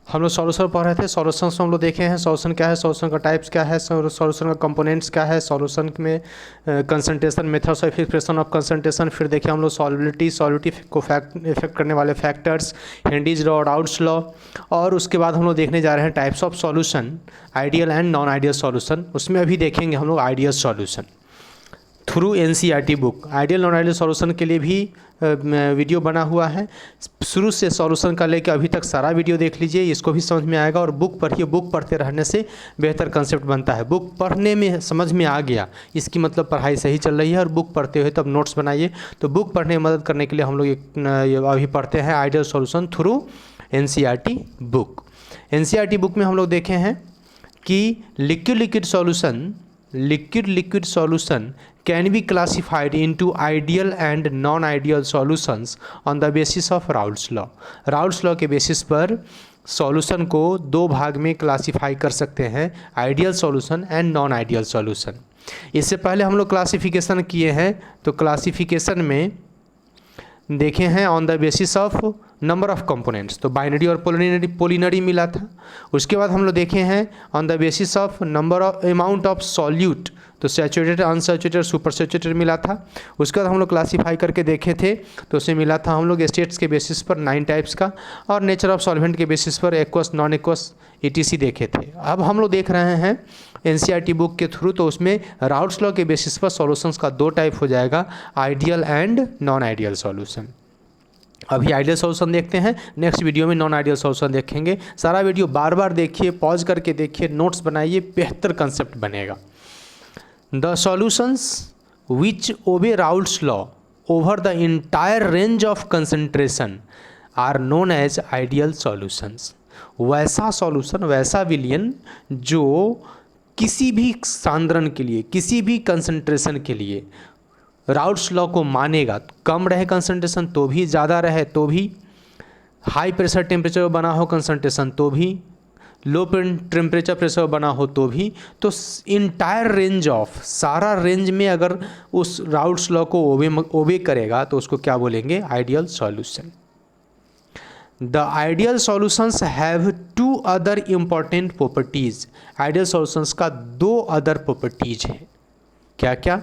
हम लोग सॉल्यूशन पढ़ रहे थे। सॉल्यूशन हम लोग देखे हैं सॉल्यूशन क्या है, सॉल्यूशन का टाइप्स क्या है, सॉल्यूशन का कंपोनेंट्स क्या है, सॉल्यूशन में concentration, methods of expression of concentration. फिर देखे हम लोग सॉल्युबिलिटी को इफेक्ट करने वाले factors, Henry's law, Raoult's law. और उसके बाद हम लोग देखने जा रहे हैं types of solution, ideal and non ideal solution. उसमें अभी देखेंगे हम लोग ideal solution through NCERT book. Ideal non ideal solution के लिए भी वीडियो बना हुआ है। शुरू से सॉल्यूशन का लेकर अभी तक सारा वीडियो देख लीजिए, इसको भी समझ में आएगा। और बुक पढ़िए, बुक पढ़ते रहने से बेहतर कंसेप्ट बनता है। बुक पढ़ने में समझ में आ गया, इसकी मतलब पढ़ाई सही चल रही है। और बुक पढ़ते हुए तब नोट्स बनाइए। तो बुक पढ़ने में मदद करने के लिए हम लोग अभी पढ़ते हैं ideal solution through NCERT book. NCERT book में हम लोग देखे हैं कि liquid solution can be classified into ideal and non-ideal solutions on the basis of Raoult's law। Raoult's law के बेसिस पर सॉल्यूशन को दो भाग में क्लासीफाई कर सकते हैं, ideal solution and non ideal solution. इससे पहले हम लोग क्लासिफिकेशन किए हैं, तो क्लासिफिकेशन में देखे हैं on the basis of number of components, तो बाइनरी और पोलिनरी मिला था। उसके बाद हम लोग देखे हैं on the basis of number of amount of solute, तो सैचुरेटेड, अनसैचुरेटेड, सुपर सैचुरेटेड मिला था। उसके बाद हम लोग क्लासीफाई करके देखे थे, तो उसमें मिला था हम लोग स्टेट्स के बेसिस पर 9 टाइप्स का, और नेचर ऑफ सॉल्वेंट के बेसिस पर एक्वस, नॉन एक्वस, ETC देखे थे। अब हम लोग देख रहे हैं एनसीईआरटी बुक के थ्रू, तो उसमें राउल्ट्स लॉ के बेसिस पर सॉल्यूशंस का 2 टाइप हो जाएगा, ideal and non ideal solution. अभी आइडियल सॉल्यूशन देखते हैं, नेक्स्ट वीडियो में नॉन आइडियल सॉल्यूशन देखेंगे। सारा वीडियो बार बार देखिए, पॉज करके देखिए, नोट्स बनाइए, बेहतर कंसेप्ट बनेगा। The solutions which obey Raoult's law over the entire range of concentration are known as ideal solutions. वैसा सॉल्यूशन, वैसा विलयन जो किसी भी सांद्रण के लिए, किसी भी कंसंट्रेशन के लिए राउल्ट्स लॉ को मानेगा, कम रहे कंसंट्रेशन तो भी, ज़्यादा रहे तो भी, हाई प्रेशर टेम्परेचर बना हो कंसंट्रेशन तो भी, लो टेम्परेचर प्रेशर बना हो तो भी, तो इंटायर रेंज ऑफ, सारा रेंज में अगर उस राउल्ट्स लॉ को ओबे करेगा तो उसको क्या बोलेंगे, ideal solution. The ideal solutions have 2 other important properties. Ideal solutions का 2 अदर प्रॉपर्टीज हैं, क्या क्या?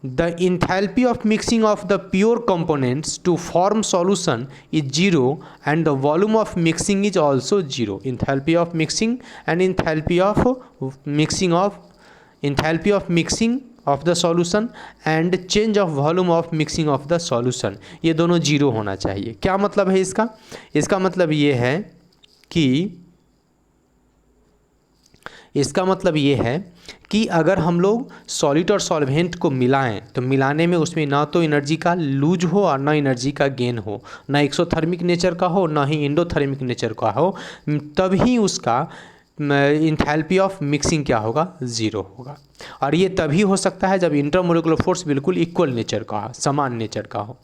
The enthalpy of mixing of the pure components to form solution is 0 and the volume of mixing is also 0. Enthalpy of mixing and enthalpy of mixing of the solution and change of volume of mixing of the solution, ये दोनों 0 होना चाहिए। क्या मतलब है इसका? इसका मतलब ये है कि अगर हम लोग सॉलिड और सॉल्वेंट को मिलाएं तो मिलाने में उसमें ना तो एनर्जी का लूज हो और ना एनर्जी का गेन हो, ना एक्सोथर्मिक नेचर का हो ना ही एंडोथर्मिक नेचर का हो, तभी उसका इंथैल्पी ऑफ मिक्सिंग क्या होगा, 0 होगा। और ये तभी हो सकता है जब इंटरमोलिकुलर फोर्स बिल्कुल इक्वल नेचर का हो, समान नेचर का हो।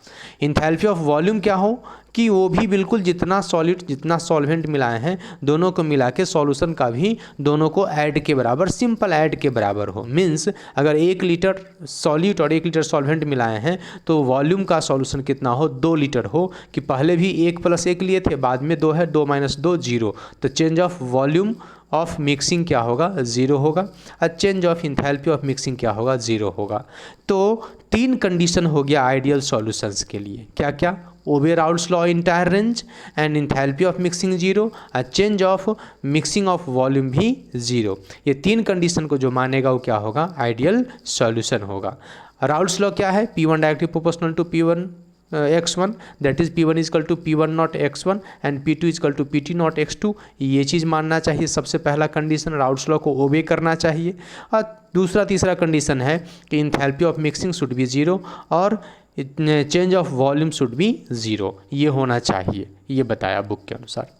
इंथैल्पी ऑफ वॉल्यूम क्या हो कि वो भी बिल्कुल जितना सॉलिड जितना सॉल्वेंट मिलाए हैं दोनों को मिला के सॉल्यूशन का भी दोनों को ऐड के बराबर, सिंपल ऐड के बराबर हो। मीन्स अगर 1 लीटर सॉलिड और 1 लीटर सॉल्वेंट मिलाए हैं तो वॉल्यूम का सॉल्यूशन कितना हो, 2 लीटर हो, कि पहले भी 1 + 1 लिए थे, बाद में 2 है, 2 - 2 0, तो change of volume of mixing क्या होगा, 0 होगा। और change of enthalpy of mixing क्या होगा, 0 होगा। तो 3 कंडीशन हो गया आइडियल सॉल्यूशंस के लिए, क्या क्या? Obey Raoult's law entire range and enthalpy of mixing 0 और change of mixing of volume भी 0। ये 3 कंडीशन को जो मानेगा वो क्या होगा, आइडियल सॉल्यूशन होगा। राउल्ट्स लॉ क्या है? P1 directly proportional to P1 x1, that is P1 = P1 nought x1 and P2 = P2 nought x2। ये चीज़ मानना चाहिए, सबसे पहला कंडीशन राउल्ट्स लॉ को ओबे करना चाहिए। और दूसरा तीसरा कंडीशन है कि enthalpy of mixing should be 0 और change of volume should be 0, ये होना चाहिए, ये बताया बुक के अनुसार।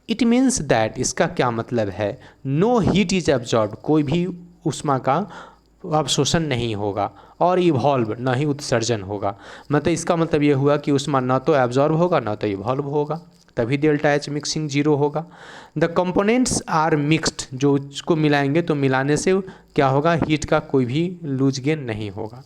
इट मीन्स दैट, इसका क्या मतलब है, नो हीट इज एब्जॉर्ब, कोई भी उष्मा का अवशोषण नहीं होगा, और इवॉल्व ना ही उत्सर्जन होगा। मतलब इसका मतलब ये हुआ कि उष्मा ना तो एब्जॉर्ब होगा ना तो इवॉल्व होगा, तभी ΔH मिक्सिंग 0 होगा। द कंपोनेंट्स आर मिक्स्ड, जो उसको मिलाएंगे तो मिलाने से क्या होगा, हीट का कोई भी लूज गेन नहीं होगा।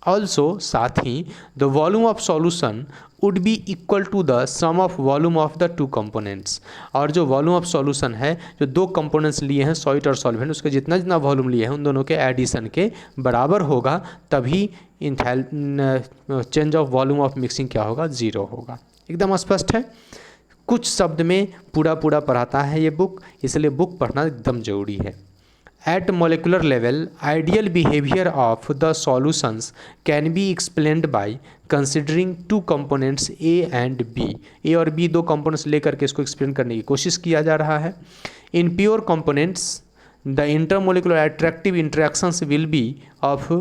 ऑल्सो साथ ही the volume of solution would be equal to the sum of volume of the two components. और जो वॉल्यूम ऑफ सॉल्यूशन है, जो दो कंपोनेंट्स लिए हैं सॉलिड और सॉल्वेंट, उसके जितना जितना वॉल्यूम लिए हैं उन दोनों के एडिशन के बराबर होगा, तभी change of volume of mixing क्या होगा, ज़ीरो होगा। एकदम स्पष्ट है। कुछ शब्द में पूरा पूरा पढ़ाता है ये बुक, इसलिए बुक पढ़ना एकदम जरूरी है। At molecular level, ideal behavior of the solutions can be explained by considering two components A and B। A और B दो components लेकर के इसको एक्सप्लेन करने की कोशिश किया जा रहा है। In pure components, the intermolecular attractive interactions will be of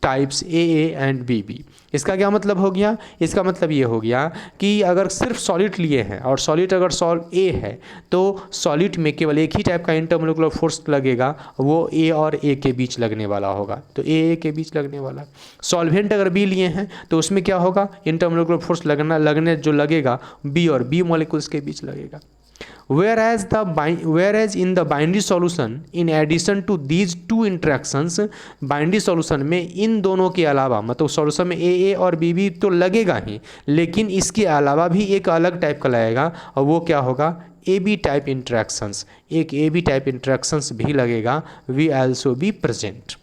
types AA and BB। इसका क्या मतलब हो गया? इसका मतलब ये हो गया कि अगर सिर्फ सॉलिड लिए हैं और सॉलिड अगर A है तो सॉलिड में केवल एक ही टाइप का इंटरमोलिकुलर फोर्स लगेगा, वो A और A के बीच लगने वाला होगा, तो AA के बीच लगने वाला। सॉल्वेंट अगर B लिए हैं तो उसमें क्या होगा, इंटरमोलिकुलर फोर्स लगने जो लगेगा B और B मॉलिक्यूल्स के बीच लगेगा। Whereas in the binary solution, in addition to these two interactions, binary solution में इन दोनों के अलावा, मतलब सॉल्यूशन में AA और BB तो लगेगा ही, लेकिन इसके अलावा भी एक अलग टाइप का लगेगा, और वो क्या होगा, AB टाइप इंट्रैक्शंस। एक AB टाइप इंट्रैक्शंस भी लगेगा, we also be present.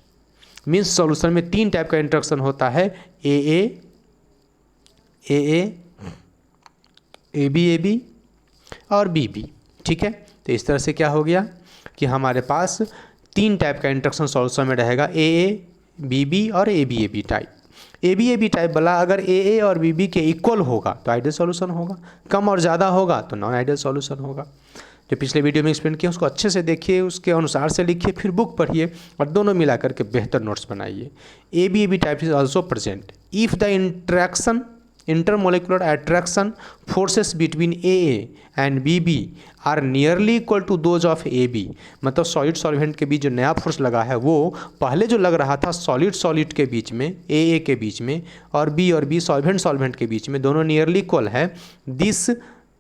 Means solution में तीन टाइप का इंट्रैक्शन होता है, AA, AB और BB। ठीक है, तो इस तरह से क्या हो गया कि हमारे पास तीन टाइप का इंट्रैक्शन सॉल्यूशन में रहेगा, AA, BB और AB टाइप। AB टाइप वाला अगर AA और BB के इक्वल होगा तो आइडियल सॉल्यूशन होगा, कम और ज़्यादा होगा तो नॉन आइडियल सॉल्यूशन होगा। जो पिछले वीडियो में एक्सप्लेन किया उसको अच्छे से देखिए, उसके अनुसार से लिखिए, फिर बुक पढ़िए और दोनों मिला करके बेहतर नोट्स बनाइए। AB type is also present if the intermolecular attraction forces between AA and BB are nearly equal to those of AB। मतलब सॉलिड सॉल्वेंट के बीच जो नया फोर्स लगा है वो पहले जो लग रहा था सॉलिड के बीच में, AA के बीच में, और B सॉल्वेंट के बीच में, दोनों नियरली इक्वल है। This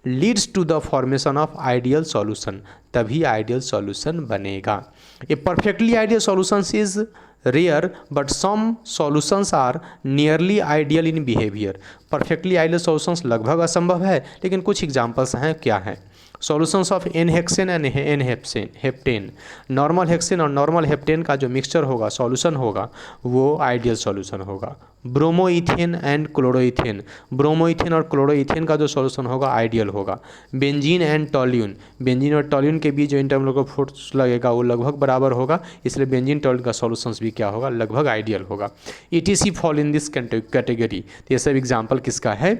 leads to the formation of ideal solution, तभी आइडियल सॉल्यूशन बनेगा। A perfectly ideal solution is rare but some solutions are nearly ideal in behaviour. Perfectly ideal solutions लगभग असंभव है, लेकिन कुछ एग्जांपल्स हैं। क्या हैं? Solutions of n-hexane and n-heptane. Normal hexane और नॉर्मल हेप्टेन का जो मिक्सचर होगा, सॉल्यूशन होगा, वो आइडियल सॉल्यूशन होगा। ब्रोमोइथेन एंड क्लोरोइथेन, ब्रोमोइथेन और क्लोरोइथेन का जो सॉल्यूशन होगा आइडियल होगा। बेंजीन एंड टॉल्यून, बेंजीन और टॉल्यून के बीच जो इंटरमोलिकुलर फोर्स लगेगा वो लगभग बराबर होगा, इसलिए बेंजीन टॉल्यून का सॉल्यूशंस भी क्या होगा, लगभग आइडियल होगा। ETC fall in this category. तो ये सब एग्जाम्पल किसका है,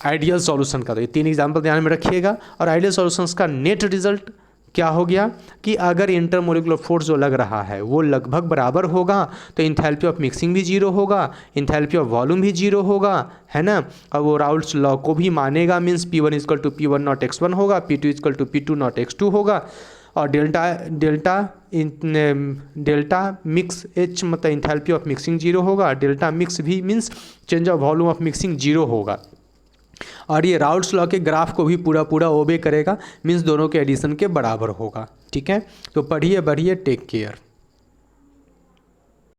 आइडियल सॉल्यूशन का। तो ये तीन एग्जाम्पल ध्यान में रखिएगा। और आइडियल सॉल्यूशंस का नेट रिजल्ट क्या हो गया कि अगर इंटरमोलिकुलर फोर्स जो लग रहा है वो लगभग बराबर होगा तो इंथैल्पी ऑफ मिक्सिंग भी जीरो होगा, इंथैल्पी ऑफ वॉल्यूम भी जीरो होगा, है ना। और वो राउल्ट्स लॉ को भी मानेगा, means P1 equal to P1 nought X1 होगा, P2 equal to P2 nought X2 होगा। और डेल्टा मिक्स H मतलब इंथैल्पी ऑफ मिक्सिंग जीरो होगा, डेल्टा मिक्स भी means change of volume of mixing zero होगा। और ये राउल्ट्स लॉ के ग्राफ को भी पूरा ओबे करेगा, मीन्स दोनों के एडिशन के बराबर होगा। ठीक है, तो पढ़िए बढ़िए, टेक केयर।